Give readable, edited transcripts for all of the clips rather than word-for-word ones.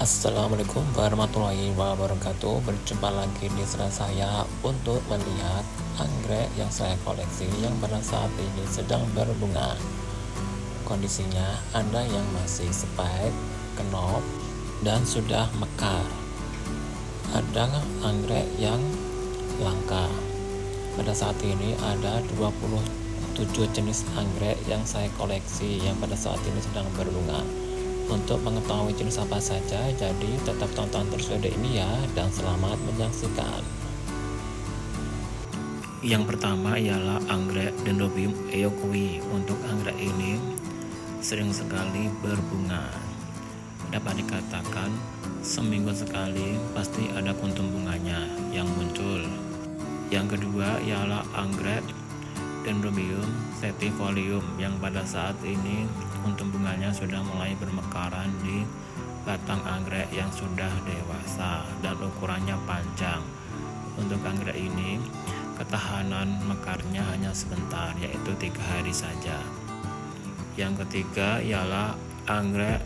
Assalamualaikum warahmatullahi wabarakatuh. Berjumpa lagi di channel saya untuk melihat anggrek yang saya koleksi yang pada saat ini sedang berbunga. Kondisinya ada yang masih spike, kenop, dan sudah mekar. Ada anggrek yang langka. Pada saat ini ada 27 jenis anggrek yang saya koleksi yang pada saat ini sedang berbunga. Untuk mengetahui jenis apa saja, jadi tetap tonton terus video ini ya, dan selamat menyaksikan. Yang pertama ialah anggrek Dendrobium eoqui. Untuk anggrek ini sering sekali berbunga. Dapat dikatakan seminggu sekali pasti ada kuntum bunganya yang muncul. Yang kedua ialah anggrek Dendrobium sativolium yang pada saat ini kuntum bunganya sudah mulai bermekaran di batang anggrek yang sudah dewasa dan ukurannya panjang. Untuk anggrek ini ketahanan mekarnya hanya sebentar, yaitu 3 hari saja. Yang ketiga ialah anggrek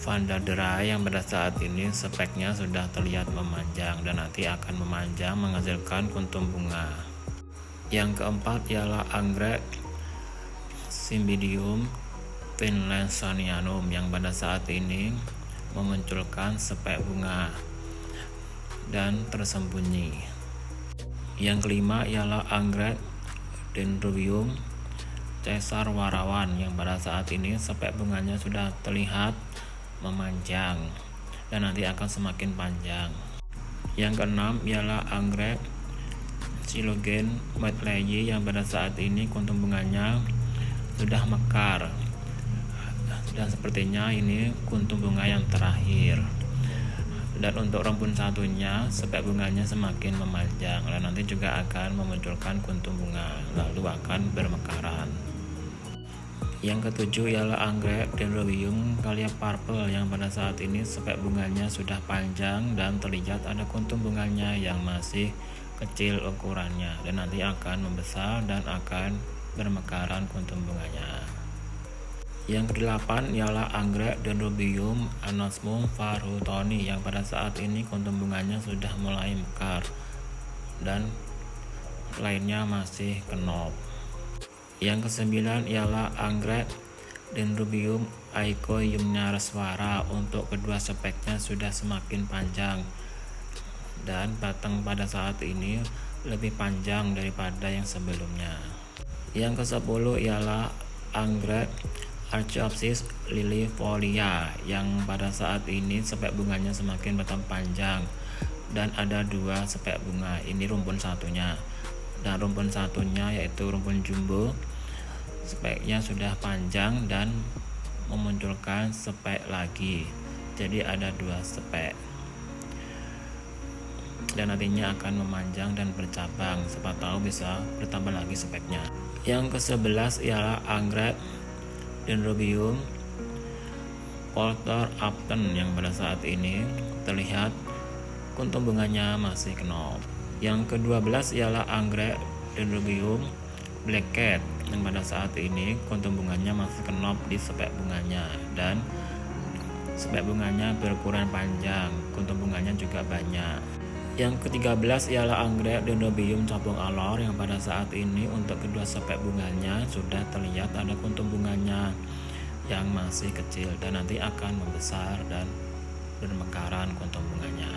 Vandadera yang pada saat ini speknya sudah terlihat memanjang dan nanti akan memanjang menghasilkan kuntum bunga. Yang keempat ialah anggrek Cymbidium finlansonianum yang pada saat ini memunculkan spek bunga dan tersembunyi. Yang kelima ialah anggrek Dendrobium caesarwarawan yang pada saat ini spek bunganya sudah terlihat memanjang dan nanti akan semakin panjang. Yang keenam ialah anggrek Silogen Medleyi yang pada saat ini kuntum bunganya sudah mekar dan sepertinya ini kuntum bunga yang terakhir. Dan untuk rumpun satunya spek bunganya semakin memanjang dan nanti juga akan memunculkan kuntum bunga lalu akan bermekaran. Yang ketujuh ialah anggrek Dendrobium Calea purple yang pada saat ini spek bunganya sudah panjang dan terlihat ada kuntum bunganya yang masih kecil ukurannya dan nanti akan membesar dan akan bermekaran kuntum bunganya. Yang kedelapan ialah anggrek Dendrobium anosmum farhutoni yang pada saat ini kuntum bunganya sudah mulai mekar dan lainnya masih kenop. Yang kesembilan ialah anggrek Dendrobium aicoiumnareswara. Untuk kedua speknya sudah semakin panjang dan batang pada saat ini lebih panjang daripada yang sebelumnya. Yang ke-10 ialah anggrek Archaeopsis liliifolia yang pada saat ini spek bunganya semakin bertambah panjang dan ada 2 spek bunga. Ini rumpun satunya, dan rumpun satunya yaitu rumpun jumbo speknya sudah panjang dan memunculkan spek lagi, jadi ada 2 spek dan nantinya akan memanjang dan bercabang, siapa tahu bisa bertambah lagi speknya. Yang ke-11 ialah anggrek Dendrobium Polter Upton yang pada saat ini terlihat kuntum bunganya masih kenop. Yang ke-12 ialah anggrek Dendrobium Black Cat yang pada saat ini kuntum bunganya masih kenop di spek bunganya dan spek bunganya berukuran panjang, kuntum bunganya juga banyak. Yang ke-13 ialah anggrek Dendrobium capung alor yang pada saat ini untuk kedua spek bunganya sudah terlihat ada kuntum bunganya yang masih kecil dan nanti akan membesar dan bermekaran kuntum bunganya.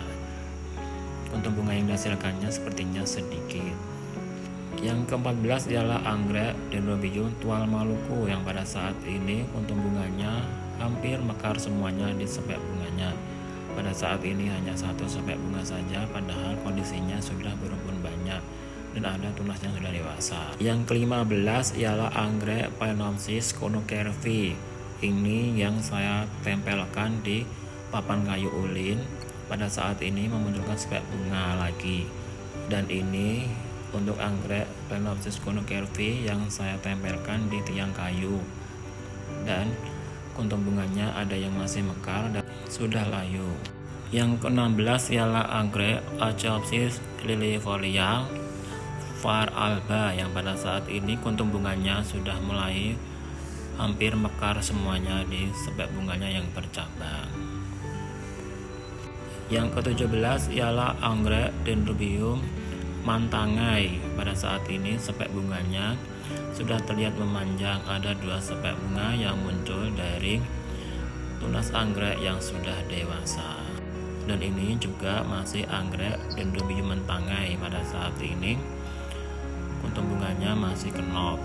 Kuntum bunga yang dihasilkannya sepertinya sedikit. Yang ke-14 ialah anggrek Dendrobium tual Maluku yang pada saat ini kuntum bunganya hampir mekar semuanya di spek bunganya. Pada saat ini hanya 1 spek bunga saja, padahal kondisinya sudah berumpun banyak dan ada tunas yang sudah dewasa. Yang ke-15 ialah anggrek Phalaenopsis conocervi. Ini yang saya tempelkan di papan kayu ulin. Pada saat ini memunculkan spek bunga lagi. Dan ini untuk anggrek Phalaenopsis conocervi yang saya tempelkan di tiang kayu. Dan kuntum bunganya ada yang masih mekar dan sudah layu. Yang ke-16 ialah anggrek Archaeopsis liliifolia var alba yang pada saat ini kuntum bunganya sudah mulai hampir mekar semuanya di spek bunganya yang bercabang. Yang ke-17 ialah anggrek Dendrobium mantangai. Pada saat ini spek bunganya sudah terlihat memanjang. Ada 2 spek bunga yang muncul dari tunas anggrek yang sudah dewasa. Dan ini juga masih anggrek Dendrobium mantangai. Pada saat ini kuntum bunganya masih kenop.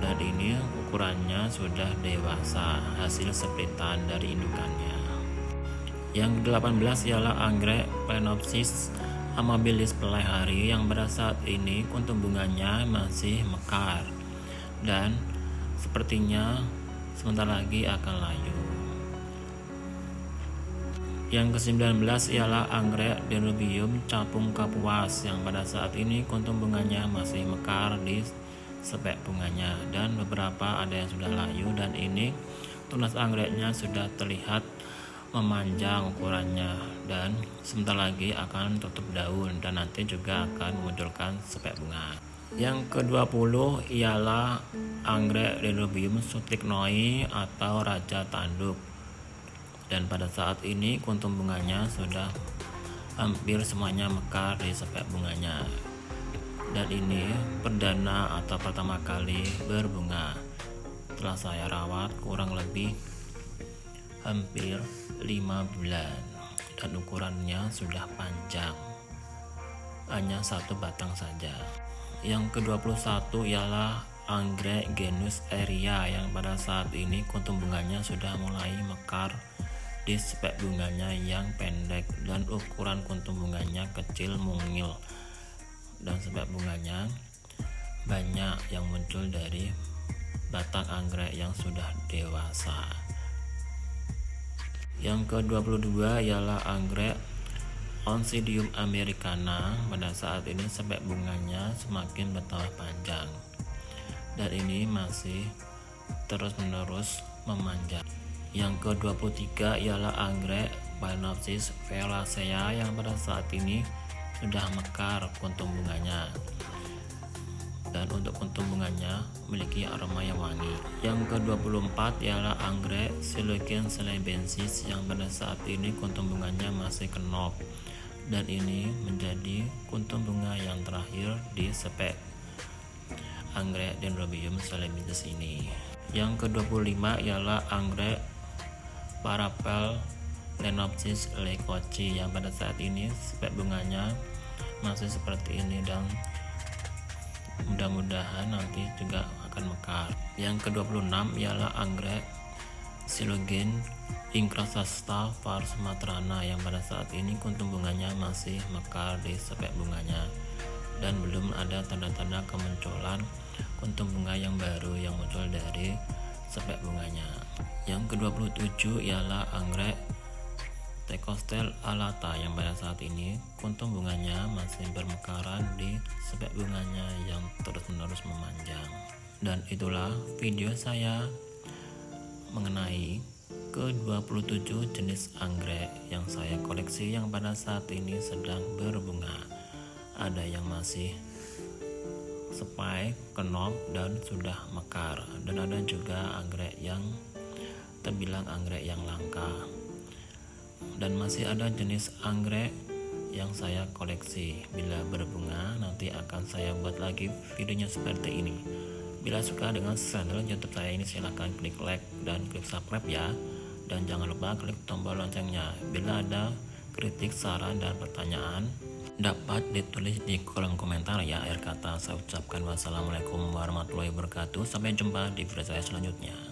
Dan ini ukurannya sudah dewasa, hasil splitan dari indukannya. Yang ke-18 ialah anggrek Phalaenopsis amabilis pelihari yang pada saat ini kuntum bunganya masih mekar dan sepertinya sebentar lagi akan layu. Yang ke-19 ialah anggrek Dendrobium capung kapuas yang pada saat ini kuntum bunganya masih mekar di spek bunganya dan beberapa ada yang sudah layu, dan ini tunas anggreknya sudah terlihat memanjang ukurannya dan sebentar lagi akan tutup daun dan nanti juga akan memunculkan spek bunga. Yang ke-20 ialah anggrek Dendrobium sutlignoi atau raja tanduk, dan pada saat ini kuntum bunganya sudah hampir semuanya mekar di spek bunganya, dan ini perdana atau pertama kali berbunga. Telah saya rawat kurang lebih hampir 5 bulan dan ukurannya sudah panjang, hanya 1 batang saja. Yang ke-21 ialah anggrek genus Eria yang pada saat ini kuntum bunganya sudah mulai mekar di spek bunganya yang pendek dan ukuran kuntum bunganya kecil mungil, dan spek bunganya banyak yang muncul dari batang anggrek yang sudah dewasa. Yang ke-22 ialah anggrek Oncidium americana. Pada saat ini spek bunganya semakin bertambah panjang dan ini masih terus-menerus memanjang. Yang ke-23 ialah anggrek Phalaenopsis violacea yang pada saat ini sudah mekar kuntum bunganya, dan untuk kuntum bunganya memiliki aroma yang wangi. Yang ke-24 ialah anggrek Silogen celebensis yang pada saat ini kuntum bunganya masih kenop, dan ini menjadi kuntum bunga yang terakhir di spek anggrek Dendrobium celebensis ini. Yang ke-25 ialah anggrek Parapel Lenopsis leucoci yang pada saat ini spek bunganya masih seperti ini dan mudah-mudahan nanti juga akan mekar. Yang ke-26 ialah anggrek Silogen incrustata var sumatrana yang pada saat ini kuntum bunganya masih mekar di spek bunganya dan belum ada tanda-tanda kemunculan kuntum bunga yang baru yang muncul dari spek bunganya. Yang ke-27 ialah anggrek Tecostel alata yang pada saat ini kuntum bunganya masih bermekaran di spek bunganya yang terus-menerus memanjang. Dan itulah video saya mengenai ke-27 jenis anggrek yang saya koleksi yang pada saat ini sedang berbunga. Ada yang masih spike, kenop, dan sudah mekar, dan ada juga anggrek yang terbilang anggrek yang langka. Dan masih ada jenis anggrek yang saya koleksi. Bila berbunga nanti akan saya buat lagi videonya seperti ini. Bila suka dengan channel YouTube saya ini silahkan klik like dan klik subscribe ya, dan jangan lupa klik tombol loncengnya. Bila ada kritik, saran, dan pertanyaan dapat ditulis di kolom komentar ya. Akhir kata saya ucapkan wassalamualaikum warahmatullahi wabarakatuh. Sampai jumpa di video saya selanjutnya.